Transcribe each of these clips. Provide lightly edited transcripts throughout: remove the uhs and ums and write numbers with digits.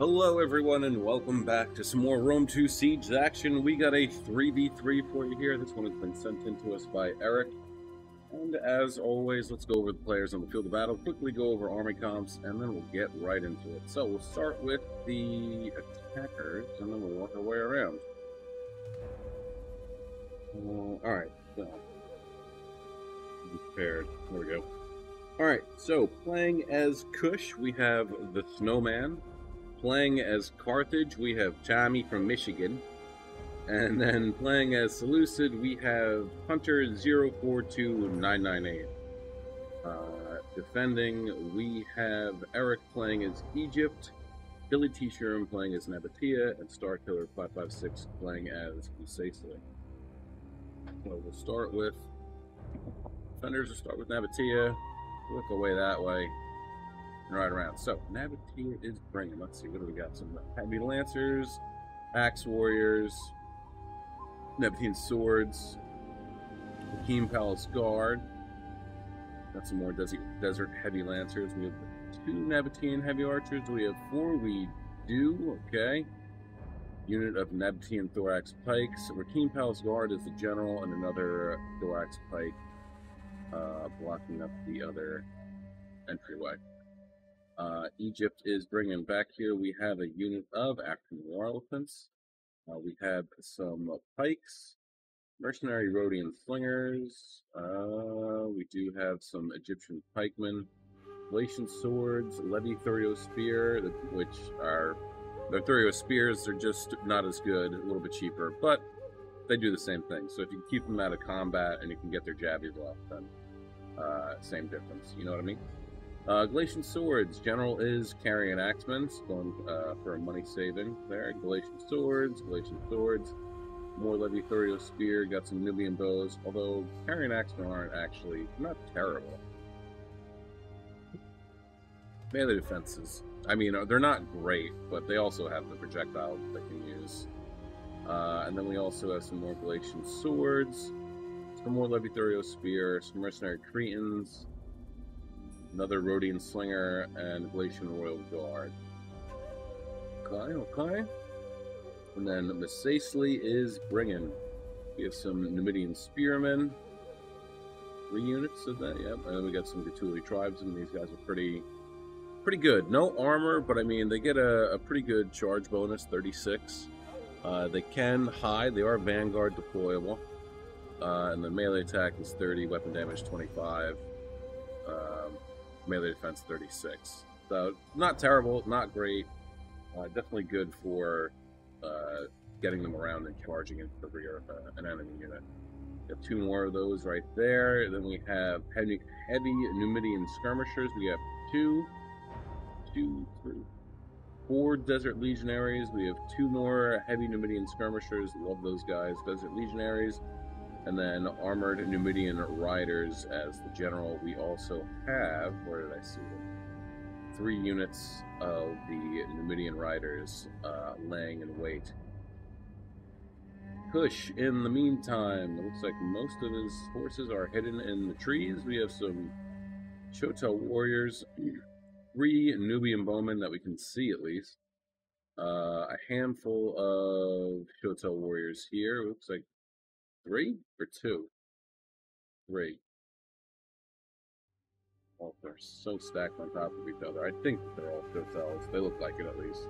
Hello everyone and welcome back to some more Rome 2 Siege action. We got a 3v3 for you here. This one has been sent in to us by Eric. And as always, let's go over the players on the field of battle, quickly go over army comps, and then we'll get right into it. So we'll start with the attackers, and then we'll work our way around. Alright, so be prepared. There we go. Alright, so playing as Kush, we have the Snowman. Playing as Carthage, we have Tommy from Michigan. And then playing as Seleucid, we have Hunter 042998. Defending, we have Eric playing as Egypt, Billy T. Sherman playing as Nabatea, and Starkiller 556 playing as Sicily. So we'll start with defenders. We'll start with Nabatea. Look away that way. Right around. So, Nabatea is bringing. Let's see, what do we got? Some heavy lancers, axe warriors, Nabatean swords, Hakeem Palace guard. Got some more desert heavy lancers. We have 2 Nabatean heavy archers. We have 4. We do. Okay. Unit of Nabatean thorax pikes. Hakeem Palace guard is the general, and another thorax pike blocking up the other entryway. Egypt is bringing back here. We have a unit of African war elephants. We have some pikes, mercenary Rhodian slingers. We do have some Egyptian pikemen, Galatian swords, Levy Thurio spear, which are their Thurio spears. They're just not as good, a little bit cheaper, but they do the same thing. So if you keep them out of combat and you can get their jabbies off, then same difference. You know what I mean? Galatian swords. General is carrying axemen, going for a money saving there. Galatian swords, more Levy Thurio spear, got some Nubian bows, although carrying axemen aren't actually not terrible. Melee defenses, I mean, they're not great, but they also have the projectile they can use. And then we also have some more Galatian swords, some more Levy Thurio spear, some mercenary Cretans, another Rhodian slinger, and Galatian royal guard. Okay. And then Sicily is bringing. We have some Numidian spearmen. 3 units of that, yep. And then we got some Gaetuli tribes, and these guys are pretty good. No armor, but I mean, they get a pretty good charge bonus, 36. They can hide. They are vanguard deployable. And the melee attack is 30, weapon damage 25. Melee defense 36. So not terrible, not great. Definitely good for getting them around and charging into the rear of an enemy unit. Got 2 more of those right there. Then we have heavy Numidian skirmishers. We have 2, 3, 4 desert legionaries. We have 2 more heavy Numidian skirmishers. Love those guys. Desert legionaries. And then armored Numidian riders as the general. We also have, where did I see them? 3 units of the Numidian riders laying in wait. Kush, in the meantime, it looks like most of his forces are hidden in the trees. We have some Chotel warriors, 3 Nubian bowmen that we can see at least. A handful of Chotel warriors here. It looks like 3 or 2? 3. Well, they're so stacked on top of each other. I think they're all hotels. They look like it at least.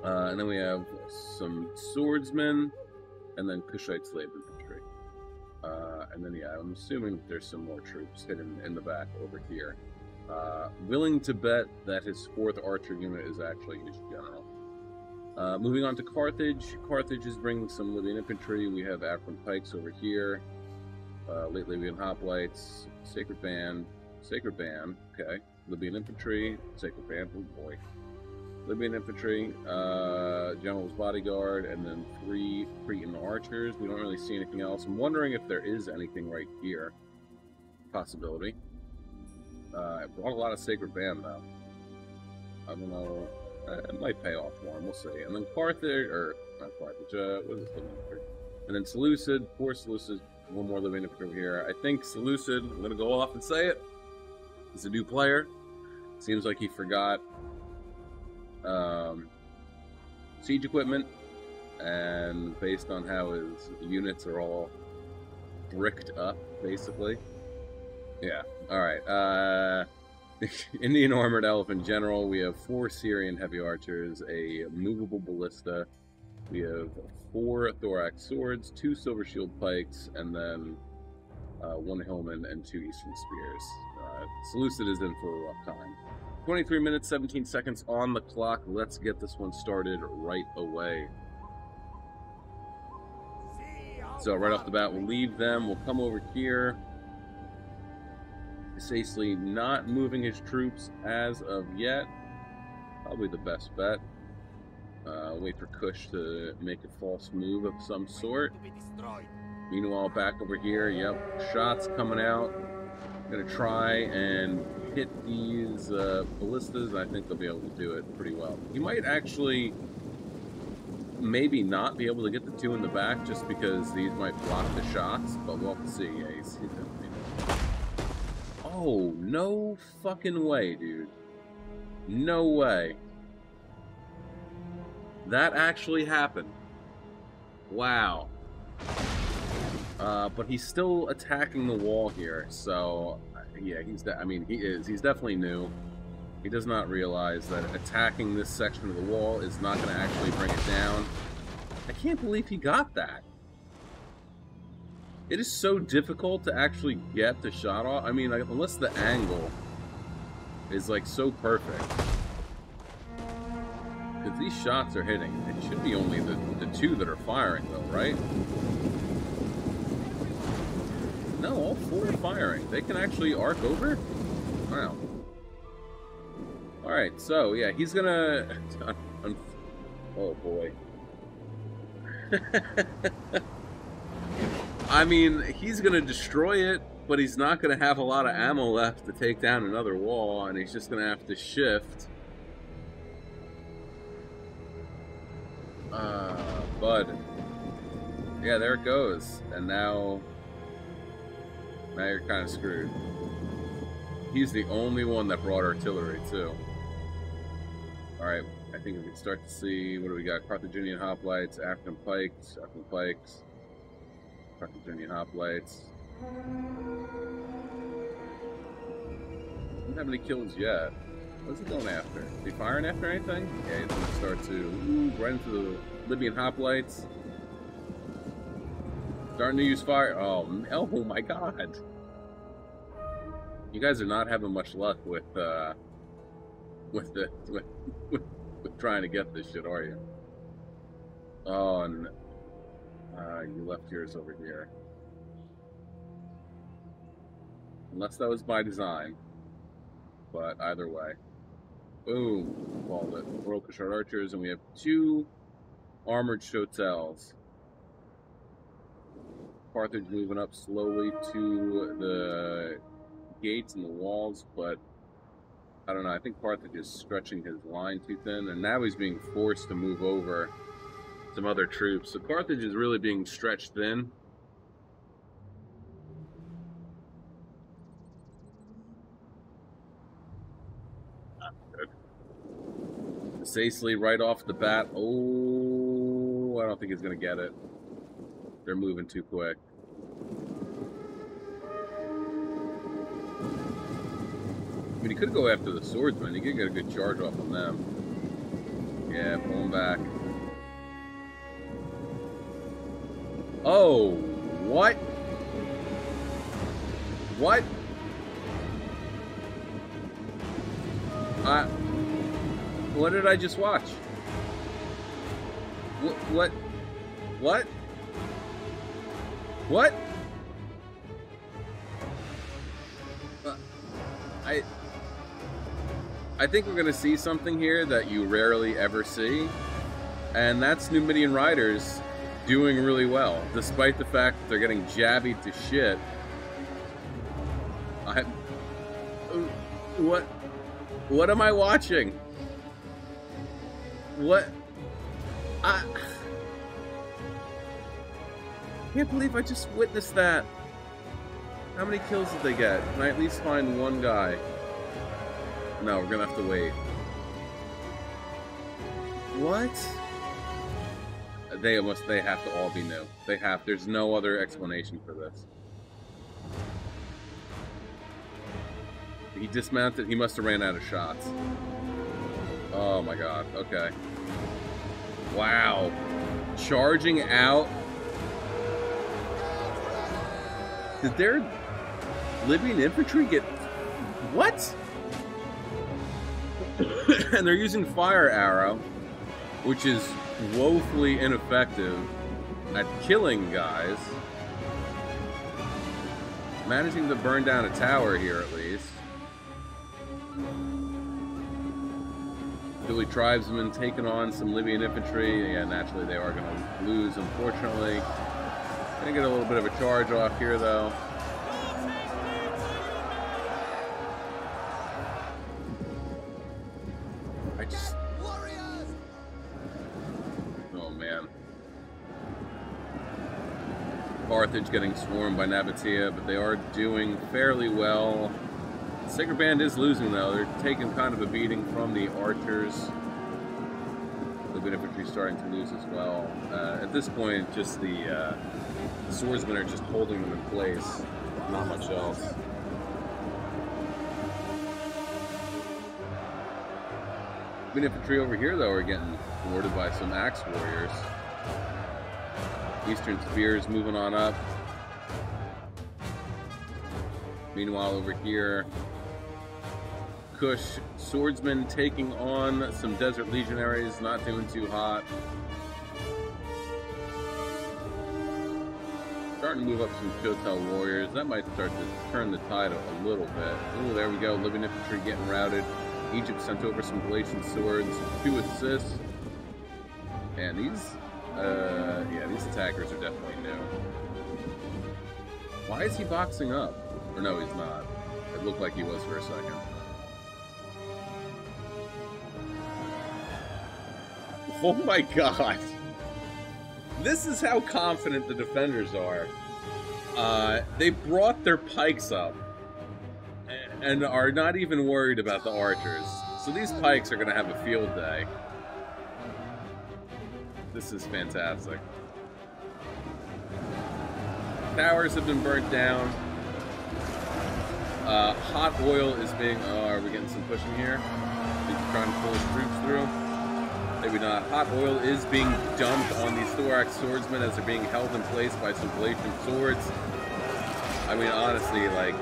And then we have some swordsmen, and then Kushite slave infantry. And then, yeah, I'm assuming there's some more troops hidden in the back over here. Willing to bet that his 4th archer unit is actually his general. Moving on to Carthage. Carthage is bringing some Libyan infantry. We have African pikes over here. Late Libyan hoplites. Sacred band. Okay. Libyan infantry. Sacred band. Oh boy. Libyan infantry. General's bodyguard. And then 3 Cretan archers. We don't really see anything else. I'm wondering if there is anything right here. Possibility. I brought a lot of Sacred band though. I don't know. It might pay off for him, we'll see. And then Carthage, or not Carthage, what is this living infantry? And then Seleucid, 4 Seleucid, 1 more living infantry over here. I think Seleucid, I'm going to go off and say it, he's a new player. Seems like he forgot siege equipment, and based on how his units are all bricked up, basically. Yeah. All right. Indian armored elephant general. We have 4 Syrian heavy archers, a movable ballista. We have 4 thorax swords, 2 silver shield pikes, and then 1 hillman and 2 eastern spears. Seleucid is in for a rough time. 23 minutes, 17 seconds on the clock. Let's get this one started right away. So right off the bat, we'll leave them. We'll come over here. Sacely not moving his troops as of yet. Probably the best bet. Wait for Kush to make a false move of some sort. Meanwhile, back over here, yep, shots coming out. Gonna try and hit these ballistas. I think they'll be able to do it pretty well. He might actually maybe not be able to get the 2 in the back just because these might block the shots, but we'll have to see. Yeah, he's oh, no fucking way, dude. No way. That actually happened. Wow. But he's still attacking the wall here, so yeah, he's definitely new. He does not realize that attacking this section of the wall is not going to actually bring it down. I can't believe he got that. It is so difficult to actually get the shot off. I mean, like, unless the angle is like so perfect. Because these shots are hitting. It should be only the 2 that are firing, though, right? No, all 4 are firing. They can actually arc over? Wow. Alright, so, yeah, he's gonna... oh, boy. I mean, he's gonna destroy it, but he's not gonna have a lot of ammo left to take down another wall, and he's just gonna have to shift. Bud. Yeah, there it goes. And now you're kind of screwed. He's the only one that brought artillery, too. Alright, I think we can start to see, what do we got? Carthaginian hoplites, African pikes, Carthaginian hoplites. Don't have any kills yet. What's he going after? Is he firing after anything? Yeah, he's going to start to right into the Libyan hoplites. Starting to use fire. Oh my god. You guys are not having much luck with trying to get this shit, are you? Oh, and you left yours over here. Unless that was by design. But either way. Boom. Called it. Royal Kushite archers, and we have 2 armored shotels. Carthage moving up slowly to the gates and the walls, but I don't know. I think Carthage is stretching his line too thin, and now he's being forced to move over some other troops. So Carthage is really being stretched thin. Sacely right off the bat. Oh, I don't think he's going to get it. They're moving too quick. I mean, he could go after the swordsman. He could get a good charge off on them. Yeah, pull him back. Oh, what? What? What did I just watch? What? What? What? I think we're gonna see something here that you rarely ever see, and that's Numidian riders doing really well, despite the fact that they're getting jabbied to shit. What am I watching? What? I can't believe I just witnessed that. How many kills did they get? Can I at least find one guy? No, we're gonna have to wait. What? They have to all be new. There's no other explanation for this. He dismounted, he must have ran out of shots. Oh my god, okay. Wow. Charging out. Did their Libyan infantry get... What? And they're using fire arrow, which is woefully ineffective at killing guys. Managing to burn down a tower here, at least. Philly tribesmen taking on some Libyan infantry. Yeah, naturally they are going to lose, unfortunately. Gonna get a little bit of a charge off here, though. Oh, man. Carthage getting swarmed by Nabatea, but they are doing fairly well. Sacred Band is losing, though. They're taking kind of a beating from the archers. Libyan infantry starting to lose as well. At this point, just the swordsmen are just holding them in place. Not much else. Libyan infantry over here, though, are getting thwarted by some axe warriors. Eastern spears moving on up. Meanwhile, over here, Kush swordsmen taking on some desert legionaries, not doing too hot. Starting to move up some Shotel warriors. That might start to turn the tide a little bit. Ooh, there we go. Libyan infantry getting routed. Egypt sent over some Galatian swords, 2 assists. And these, yeah, these attackers are definitely new. Why is he boxing up? Or no, he's not. It looked like he was for a second. Oh my god! This is how confident the defenders are. They brought their pikes up and are not even worried about the archers. So these pikes are going to have a field day. This is fantastic. Towers have been burnt down. Hot oil is being... Oh, are we getting some pushing here? He's trying to pull his troops through. Maybe not. Hot oil is being dumped on these thorax swordsmen as they're being held in place by some Galatian swords. I mean, honestly, like...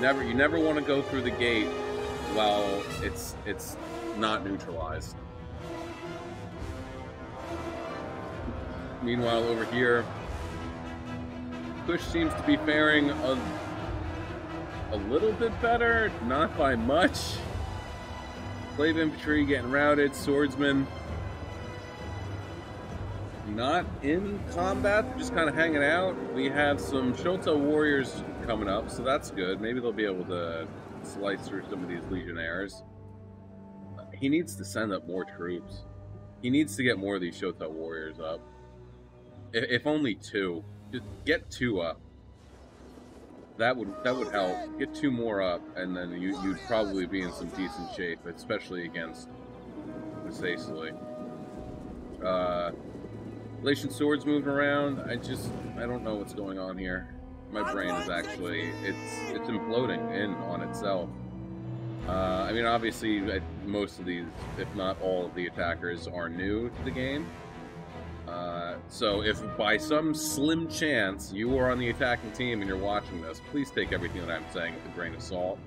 you never want to go through the gate while it's not neutralized. Meanwhile, over here, Kush seems to be faring a little bit better, not by much. Slave infantry getting routed, swordsmen not in combat, just kind of hanging out. We have some Shotel warriors coming up, so that's good. Maybe they'll be able to slice through some of these legionnaires. He needs to send up more troops. He needs to get more of these Shotel warriors up. If only 2. Just get 2 up. That would help. Get 2 more up, and then you'd probably be in some decent shape, especially against Sicily. Galatian swords moving around. I don't know what's going on here. My brain is actually it's imploding in on itself. I mean, obviously, most of these, if not all of the attackers, are new to the game. So if by some slim chance you are on the attacking team and you're watching this, please take everything that I'm saying with a grain of salt.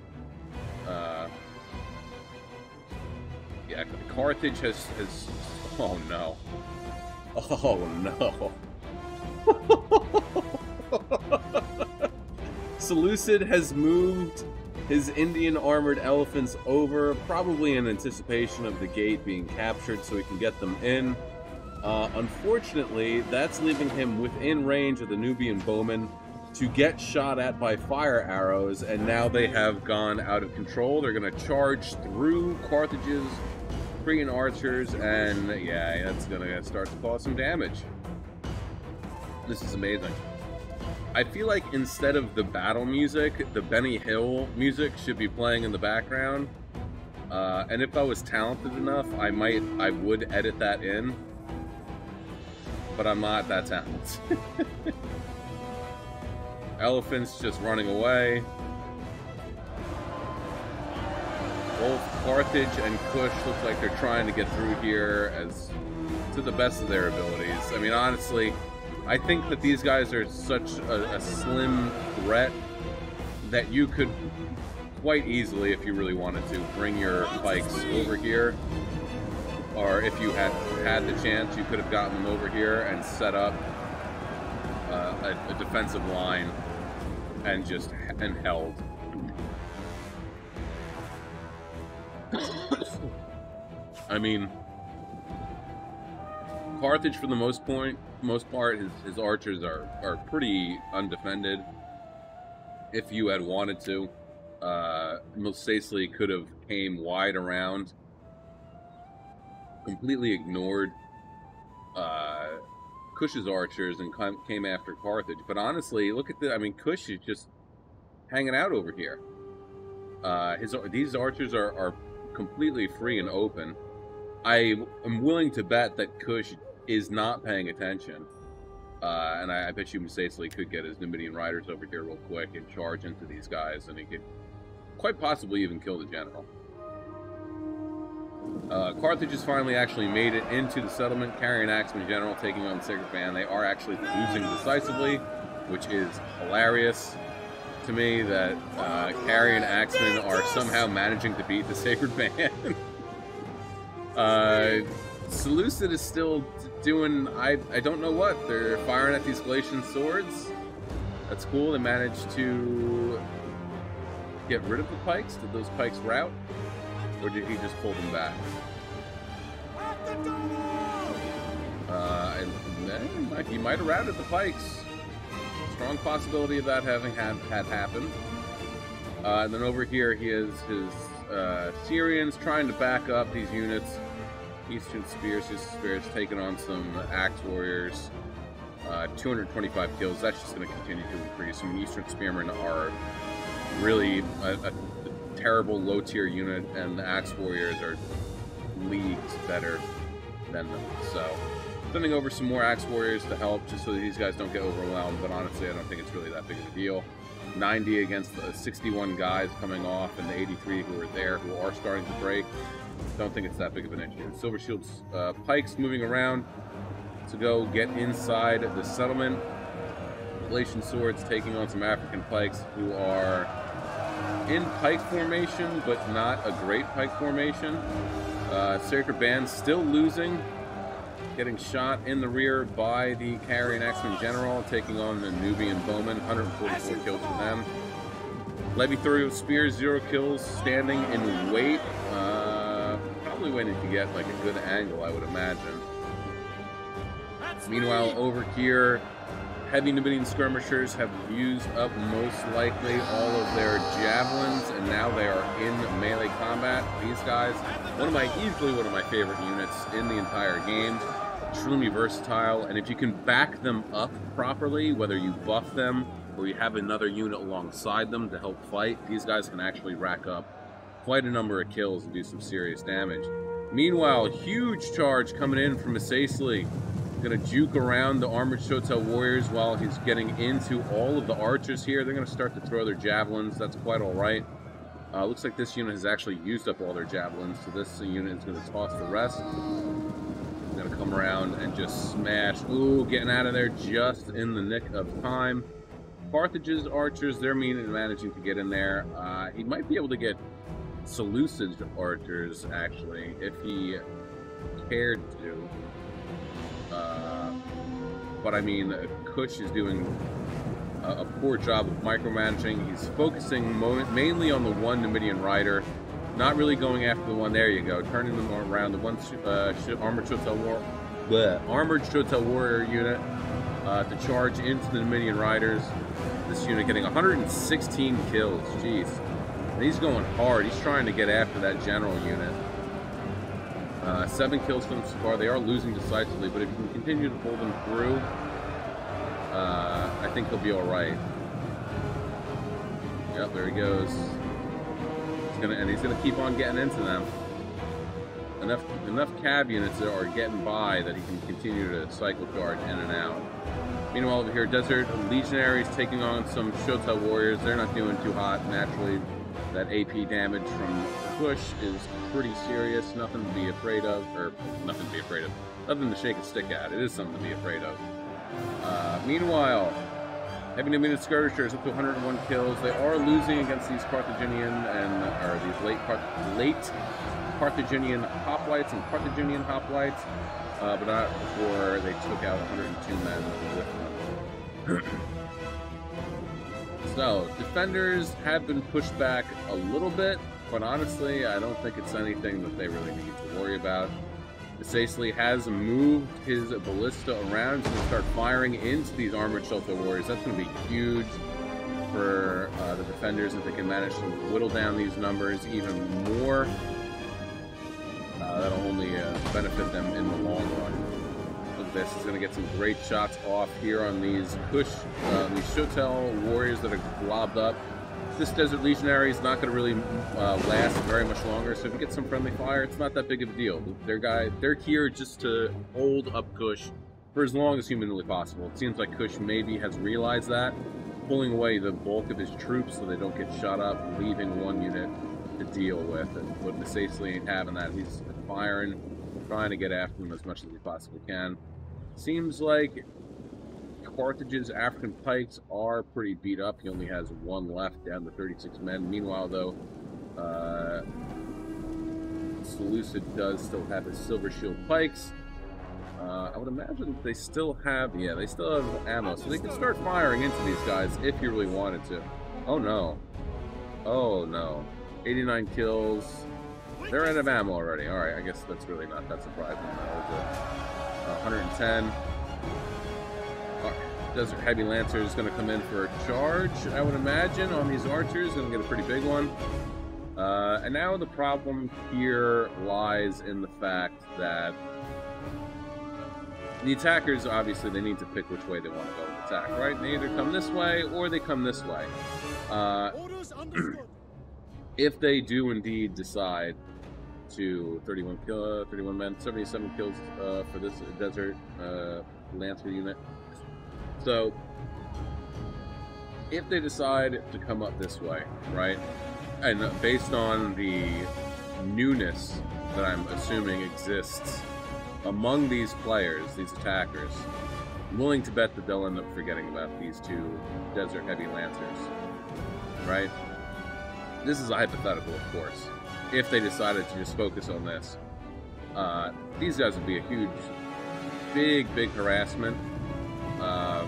Yeah, Carthage has oh no. Oh no. Seleucid has moved his Indian armored elephants over, probably in anticipation of the gate being captured so he can get them in. Unfortunately, that's leaving him within range of the Nubian bowmen to get shot at by fire arrows, and now they have gone out of control. They're going to charge through Carthage's Cretan archers, and yeah, that's going to start to cause some damage. This is amazing. I feel like instead of the battle music, the Benny Hill music should be playing in the background. And if I was talented enough, I would edit that in. But I'm not that talented. Elephants just running away. Both Carthage and Kush look like they're trying to get through here as to the best of their abilities. I mean, honestly, I think that these guys are such a slim threat that you could quite easily, if you really wanted to, bring your pikes over here. Or if you had the chance, you could have gotten them over here and set up a defensive line and just held. I mean, Carthage, for the most part, his archers are pretty undefended. If you had wanted to, Mosesli could have came wide around, completely ignored Kush's archers and came after Carthage. But honestly, look at I mean, Kush is just hanging out over here. These archers are completely free and open. I am willing to bet that Kush is not paying attention. And I bet you Mosesli could get his Numidian riders over here real quick and charge into these guys, and he could quite possibly even kill the general. Carthage has finally actually made it into the settlement. Carrion Axeman General taking on the Sacred Band. They are actually losing decisively, which is hilarious to me that Carrion Axemen are somehow managing to beat the Sacred Band. Seleucid is still doing, I don't know what. They're firing at these Galatian swords. That's cool. They managed to get rid of the pikes. Did those pikes rout? Or did he just pull them back? He might have routed the pikes. Strong possibility of that having had happened. And then over here he has his Syrians trying to back up these units. Eastern Spears taking on some Axe Warriors. 225 kills. That's just going to continue to increase. I mean, Eastern Spearmen are really a terrible low-tier unit, and the Axe Warriors are leagues better than them. So, sending over some more Axe Warriors to help, just so that these guys don't get overwhelmed, but honestly, I don't think it's really that big of a deal. 90 against the 61 guys coming off, and the 83 who are there, who are starting to break. Don't think it's that big of an issue. Silver Shield's pikes moving around to go get inside the settlement. Galatian swords taking on some African pikes who are in pike formation, but not a great pike formation. Sacred Band still losing, getting shot in the rear by the Carrion Axeman General, taking on the Nubian Bowmen. 144 kills for them. Levy through spears, 0 kills, standing in wait. Probably waiting to get like a good angle, I would imagine. Meanwhile, over here, heavy Numidian skirmishers have used up most likely all of their javelins, and now they are in melee combat. These guys, easily one of my favorite units in the entire game. Extremely versatile, and if you can back them up properly, whether you buff them or you have another unit alongside them to help fight, these guys can actually rack up quite a number of kills and do some serious damage. Meanwhile, huge charge coming in from Mosesli. Going to juke around the Armored Shotel Warriors while he's getting into all of the archers here. They're going to start to throw their javelins. That's quite all right. Looks like this unit has actually used up all their javelins, so this unit is going to toss the rest. Going to come around and just smash. Ooh, getting out of there just in the nick of time. Carthage's archers, they're managing to get in there. He might be able to get Seleucid's archers, actually, if he cared to. But I mean, Kush is doing a poor job of micromanaging. He's focusing mainly on the one Numidian rider, not really going after the one. There you go, turning them around. The one Armored Shotel Warrior unit to charge into the Numidian riders. This unit getting 116 kills. Jeez, and he's going hard. He's trying to get after that general unit. 7 kills for them so far. They are losing decisively, but if you can continue to pull them through, I think he'll be alright. Yep, there he goes. He's gonna keep on getting into them. Enough cab units are getting by that he can continue to cycle charge in and out. Meanwhile, over here, Desert Legionaries taking on some Shotel Warriors. They're not doing too hot. Naturally, that AP damage from push is pretty serious. Nothing to be afraid of, or nothing to be afraid of. Nothing to shake a stick at. It is something to be afraid of. Meanwhile, heavy unit skirmishers up to 101 kills. They are losing against these Carthaginian or these late Carthaginian hoplites and Carthaginian hoplites, but not before they took out 102 men with them. So, defenders have been pushed back a little bit, but honestly, I don't think it's anything that they really need to worry about. Sicily has moved his ballista around to start firing into these armored shelter warriors. That's going to be huge for the defenders if they can manage to whittle down these numbers even more. That'll only benefit them in the long run. Look at this. He's going to get some great shots off here on these these Shotel warriors that are globbed up. This Desert Legionary is not going to really last very much longer, so if you get some friendly fire, it's not that big of a deal. They're here just to hold up Kush for as long as humanly possible. It seems like Kush maybe has realized that, pulling away the bulk of his troops so they don't get shot up, leaving one unit to deal with. And what Sicily ain't having that. He's firing, trying to get after them as much as he possibly can. Seems like Carthage's African pikes are pretty beat up. He only has one left, down to 36 men. Meanwhile, though, Seleucid does still have his Silver Shield pikes. I would imagine they still have, they still have ammo, so they can start firing into these guys if you really wanted to. Oh no. Oh no. 89 kills. They're out of ammo already. Alright, I guess that's really not that surprising. 110. Desert Heavy Lancer is going to come in for a charge, I would imagine, on these archers. Going to get a pretty big one. And now the problem here lies in the fact that the attackers, obviously, they need to pick which way they want to go and attack, right? They either come this way or they come this way. If they do indeed decide to 31 men, 77 kills for this Desert Lancer unit. So, if they decide to come up this way, right, and based on the newness that I'm assuming exists among these players, these attackers, I'm willing to bet that they'll end up forgetting about these two Desert Heavy Lancers, right? This is a hypothetical, of course. If they decided to just focus on this, these guys would be a huge, big harassment. Oh,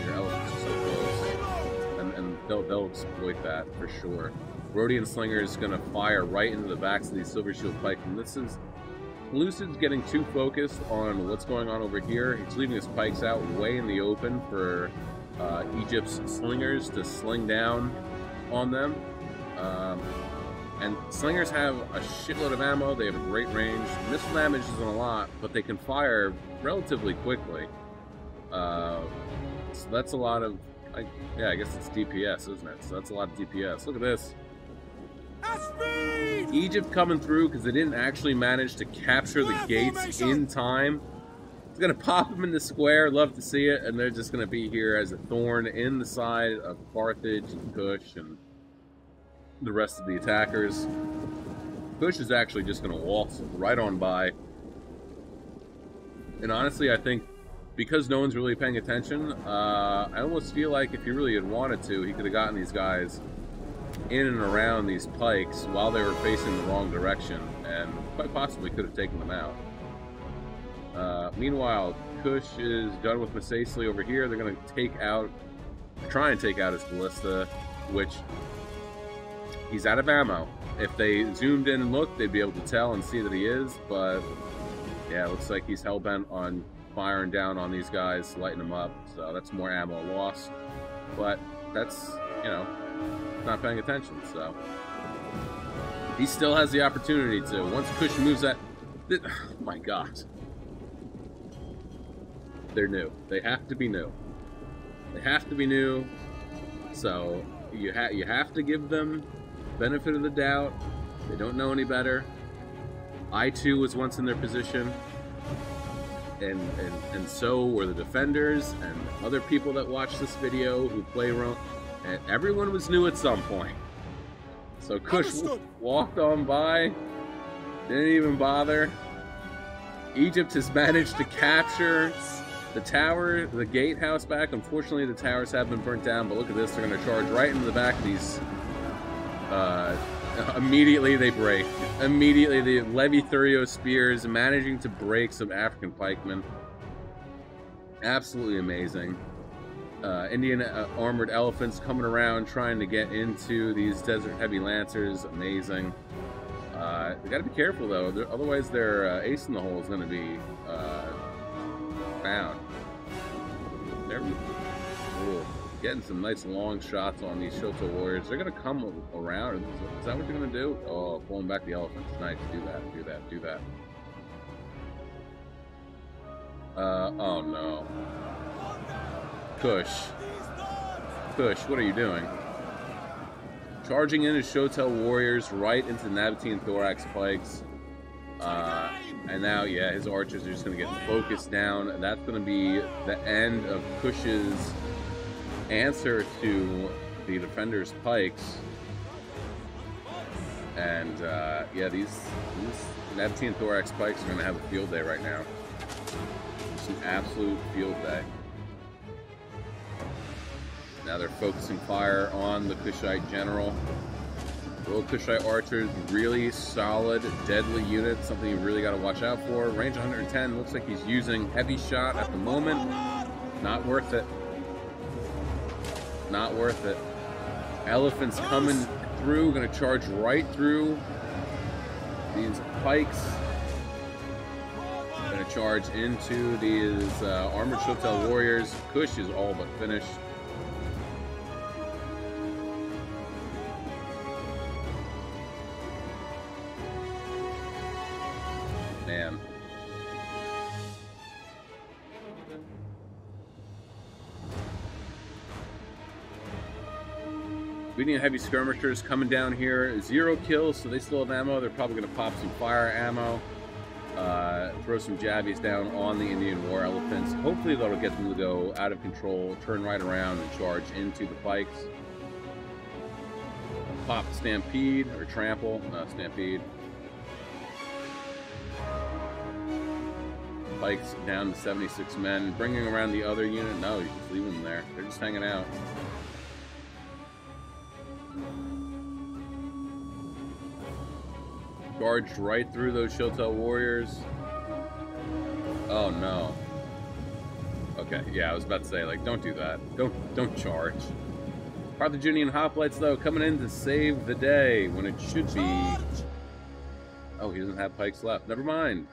your elephants are so close. And they'll exploit that for sure. Rhodian Slinger is going to fire right into the backs of these Silver Shield Pike, and this is... Lucid's getting too focused on what's going on over here. He's leaving his pikes out way in the open for Egypt's slingers to sling down on them. And slingers have a shitload of ammo, they have a great range. Missile damage isn't a lot, but they can fire relatively quickly. So that's a lot of, I guess it's DPS, isn't it? So that's a lot of DPS. Look at this. Egypt coming through because they didn't actually manage to capture the gates in time. It's going to pop them in the square, love to see it, and they're just going to be here as a thorn in the side of Carthage and Kush and the rest of the attackers. Kush is actually just going to waltz right on by. And honestly, I think because no one's really paying attention, I almost feel like if he really had wanted to, he could have gotten these guys in and around these pikes while they were facing the wrong direction, and quite possibly could have taken them out. Meanwhile, Kush is done with Masacely over here. They're going to try and take out his ballista, which he's out of ammo. If they zoomed in and looked, they'd be able to tell and see that he is, but yeah, it looks like he's hell-bent on firing down on these guys, lighting them up, so that's more ammo lost. But that's, not paying attention, so he still has the opportunity to. Once Kush moves that, oh my god, they're new. They have to be new. They have to be new. So you have to give them benefit of the doubt. They don't know any better. I too was once in their position, and so were the defenders and other people that watch this video who play Rome, and everyone was new at some point. So Kush walked on by, didn't even bother. Egypt has managed to capture the tower, the gatehouse back. Unfortunately, the towers have been burnt down, but look at this. They're going to charge right into the back of these. Immediately they break. Immediately the Levy-Thurio spears managing to break some African pikemen. Absolutely amazing. Indian armored elephants coming around trying to get into these desert heavy lancers. Amazing. They got to be careful though, otherwise their ace in the hole is going to be found. They're getting some nice long shots on these Shoto warriors. They're going to come around. Is that what they're going to do? Oh, pulling back the elephants. Nice. Do that. Do that. Do that. Oh no. Kush, what are you doing? Charging in his Shotel warriors right into the Nabatean thorax pikes. And now, yeah, his archers are just going to get focused down. And that's going to be the end of Kush's answer to the defender's pikes. And, yeah, these Nabatean thorax pikes are going to have a field day right now. Just an absolute field day. Now they're focusing fire on the Kushite general. Little Kushite archers, really solid, deadly unit. Something you really got to watch out for. Range 110. Looks like he's using heavy shot at the moment. Not worth it. Not worth it. Elephants coming through. Going to charge right through these pikes. Going to charge into these armored Shotel warriors. Kush is all but finished. Man. We need heavy skirmishers coming down here. 0 kills, so they still have ammo. They're probably going to pop some fire ammo. Throw some jabbies down on the Indian war elephants. Hopefully that'll get them to go out of control, turn right around, and charge into the pikes. Pop stampede, or trample, stampede. Pikes down to 76 men. Bringing around the other unit. No, you just leave them there. They're just hanging out. Charged right through those Shotel warriors. Oh no. Okay, yeah, I was about to say, like, don't do that. Don't charge. Carthaginian hoplites, though, coming in to save the day when it should be. Oh, he doesn't have pikes left. Never mind.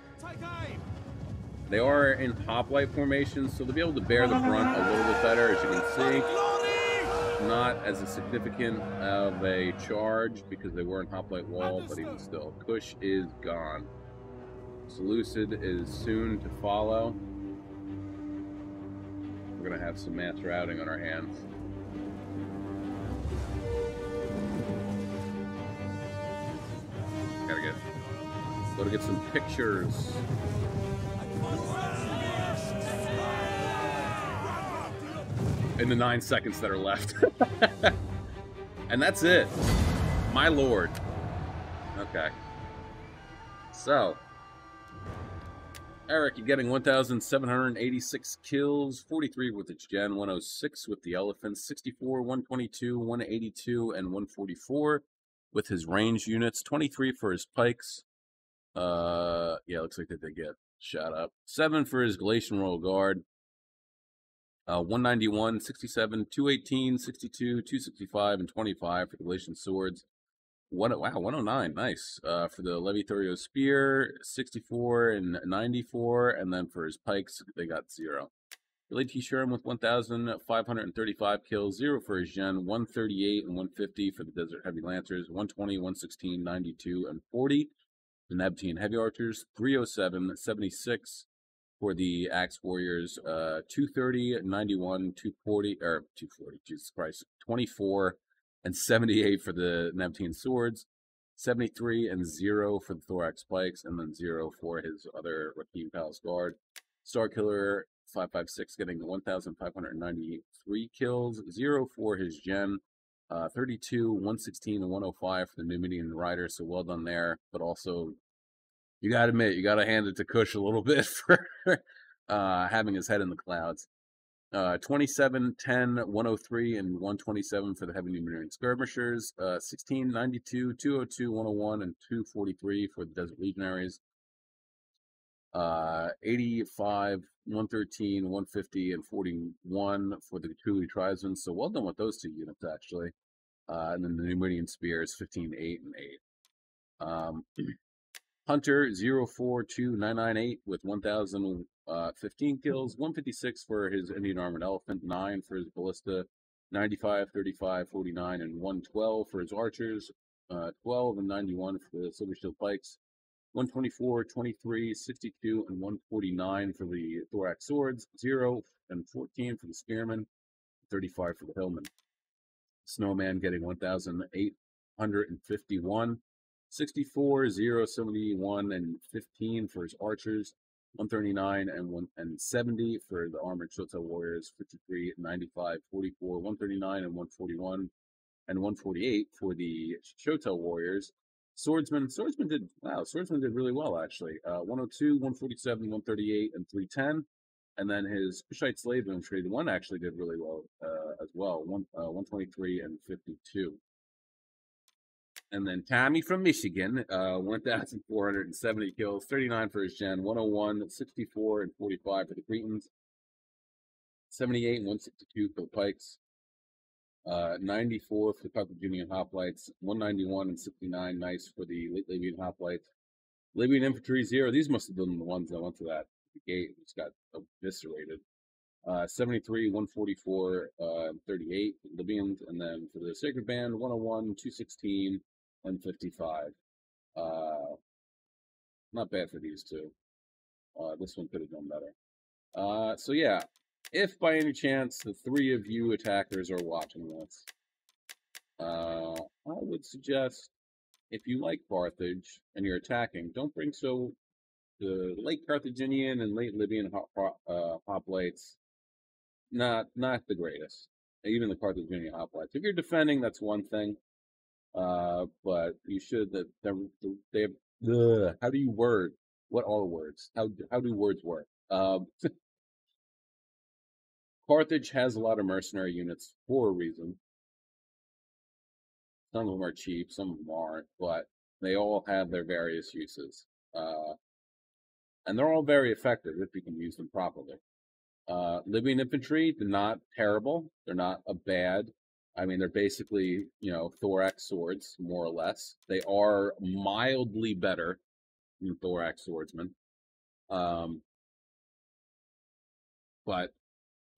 They are in hoplite formation, so they'll be able to bear the brunt a little bit better, as you can see. Not as a significant of a charge because they were in hoplite wall, but even still. Kush is gone. Seleucid is soon to follow. We're going to have some mass routing on our hands. Gotta get some pictures. In the 9 seconds that are left. And that's it. My lord. Okay. So, Eric, you're getting 1,786 kills, 43 with its gen, 106 with the elephants, 64, 122, 182, and 144 with his range units, 23 for his pikes. Yeah, looks like that they get shot up. 7 for his Galatian Royal Guard. 191, 67, 218, 62, 265, and 25 for the Galatian swords. Wow, 109, nice. For the Levy-Thurio spear, 64 and 94, and then for his pikes, they got 0. Billy T. Sherman with 1,535 kills, 0 for his gen, 138 and 150 for the Desert Heavy Lancers, 120, 116, 92, and 40. The Nabatean Heavy Archers, 307, 76 for the Axe Warriors, 230, 91, 240, or 240, Jesus Christ, 24, and 78 for the Neptune swords, 73 and 0 for the thorax pikes, and then 0 for his other Rakim Palace Guard. Star Killer 556 getting 1,593 kills, 0 for his Gen, 32, 116, and 105 for the Numidian Rider, so well done there. But also, you got to admit, you got to hand it to Kush a little bit for having his head in the clouds. 27, 10, 103, and 127 for the Heavy Numidian Skirmishers. 16, 92, 202, 101, and 243 for the Desert Legionaries. 85, 113, 150, and 41 for the Cthulhu Tribesmen. So well done with those two units, actually. And then the Numidian Spears, 15, 8, and 8. Hunter 042998 with 1,015 kills, 156 for his Indian Armored Elephant, 9 for his Ballista, 95, 35, 49, and 112 for his Archers, 12 and 91 for the Silver Shield Pikes, 124, 23, 62, and 149 for the Thorax Swords, 0 and 14 for the Spearmen, 35 for the Hillmen. Snowman getting 1,851. 64, 0, 71, and 15 for his Archers, 139 and 70 for the Armored Shotel Warriors, 53, 95, 44, 139, and 141, and 148 for the Shotel Warriors. Swordsman did really well, actually. 102, 147, 138, and 310. And then his Kushite Slave Infantry, the one actually did really well as well, 123 and 52. And then Tommy from Michigan, 1,470 kills, 39 for his Gen, 101, 64, and 45 for the Cretans, 78 and 162 for the Pikes, 94 for the Carthaginian Hoplites, 191 and 69 nice for the Late Libyan Hoplites. Libyan Infantry 0, these must have been the ones that went to that gate, which got eviscerated. 73, 144, 38 Libyans, and then for the Sacred Band, 101, 216, and 55. Not bad for these two. This one could have done better. So yeah, if by any chance the three of you attackers are watching this, I would suggest if you like Carthage and you're attacking, don't bring the late Carthaginian and late Libyan hoplites. Not the greatest. Even the Carthaginian hoplites. If you're defending, that's one thing. But you should they have. How do you word? What are words? How do words work? Carthage has a lot of mercenary units for a reason. Some of them are cheap, some of them aren't, but they all have their various uses. And they're all very effective if you can use them properly. Libyan infantry, they're not terrible. They're not a bad. I mean, they're basically, thorax swords, more or less. They are mildly better than thorax swordsmen. But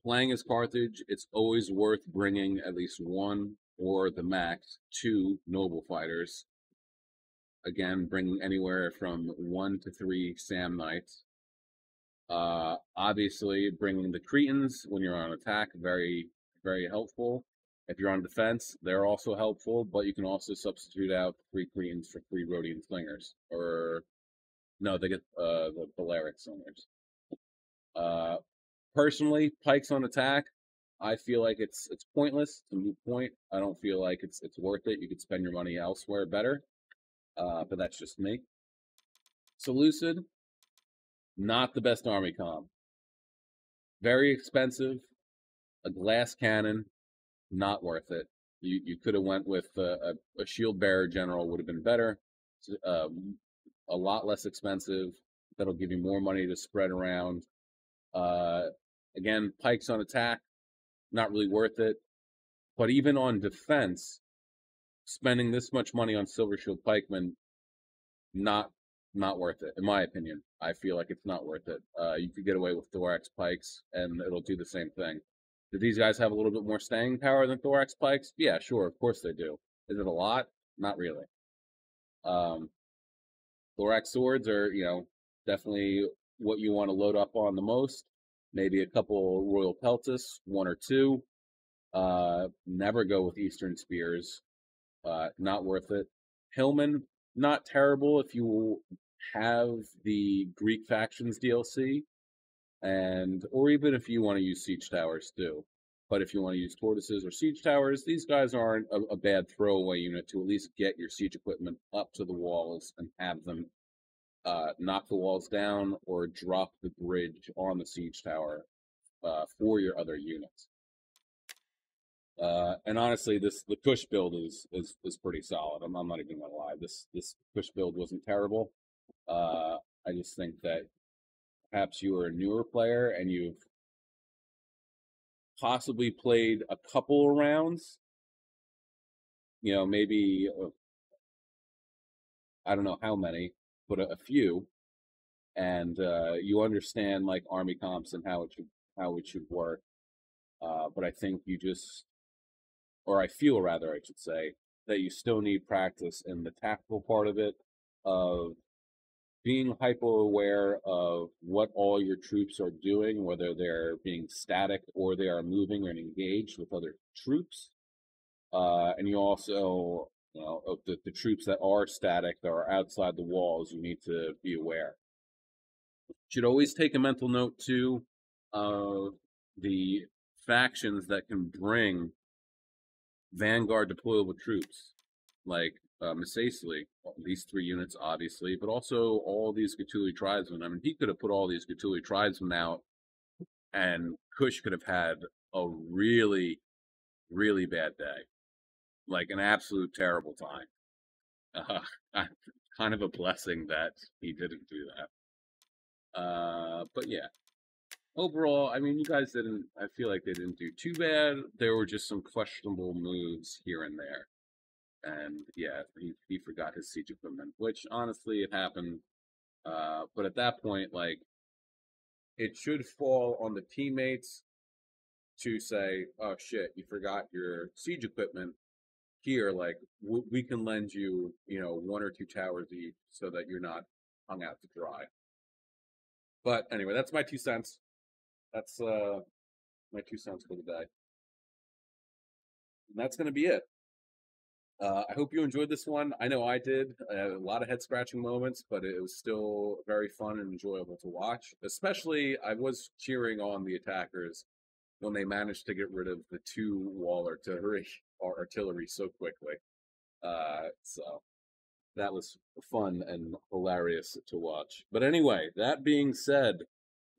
playing as Carthage, it's always worth bringing at least one or the max 2 noble fighters. Again, bringing anywhere from 1 to 3 Sam Knights. Obviously, bringing the Cretans when you're on attack, very, very helpful. If you're on defense, they're also helpful, but you can also substitute out 3 Cretans for 3 Rhodian slingers. Or, no, they get the Balearic slingers. Personally, pikes on attack, I feel like it's pointless. It's a moot point. I don't feel like it's worth it. You could spend your money elsewhere better. But that's just me. Seleucid, not the best army comp. Very expensive. A glass cannon, not worth it. You could have went with a shield bearer general, would have been better. A lot less expensive. That'll give you more money to spread around. Again, pikes on attack, not really worth it. But even on defense, spending this much money on Silver Shield pikemen, not worth it, in my opinion. I feel like it's not worth it. You could get away with thorax pikes, and it'll do the same thing. Do these guys have a little bit more staying power than thorax pikes? Yeah, sure, of course they do. Is it a lot? Not really. Thorax swords are, definitely what you want to load up on the most. Maybe a couple Royal Peltis, 1 or 2. Never go with Eastern Spears. Not worth it. Hillman, not terrible if you have the Greek Factions DLC, and or even if you want to use Siege Towers too. But if you want to use Tortoises or Siege Towers, these guys aren't a bad throwaway unit to at least get your siege equipment up to the walls and have them knock the walls down or drop the bridge on the siege tower for your other units. And honestly, the push build is pretty solid. I'm not even gonna lie. This push build wasn't terrible. I just think that perhaps you are a newer player and you've possibly played a couple of rounds. You know, maybe I don't know how many, but a few, and you understand like army comps and how it should work. But I think you just, or I feel rather, I should say, that you still need practice in the tactical part of it, of being hyper aware of what all your troops are doing, whether they're being static or they are moving and engaged with other troops. And you also, you know, of the troops that are static, that are outside the walls, you need to be aware. Should always take a mental note too of the factions that can bring vanguard deployable troops, like Misasely, these 3 units obviously, but also all these Gatuli tribesmen. I mean, he could have put all these Gatuli tribesmen out, and Kush could have had a really, really bad day, like an absolute terrible time. Kind of a blessing that he didn't do that. But yeah, overall, I mean, you guys didn't. I feel like they didn't do too bad. There were just some questionable moves here and there, and yeah, he forgot his siege equipment, which honestly it happened. But at that point, like, it should fall on the teammates to say, "Oh shit, you forgot your siege equipment." Here, like we can lend you, you know, 1 or 2 towers each, so that you're not hung out to dry. But anyway, that's my 2 cents. That's my 2 cents for the day, and that's gonna be it. I hope you enjoyed this one. I know I did. I had a lot of head scratching moments, but it was still very fun and enjoyable to watch. Especially, I was cheering on the attackers when they managed to get rid of the 2 wall artillery so quickly. So that was fun and hilarious to watch. But anyway, that being said,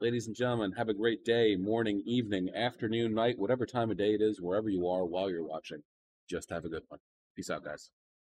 ladies and gentlemen, have a great day, morning, evening, afternoon, night, whatever time of day it is, wherever you are while you're watching. Just have a good one. Peace out, guys.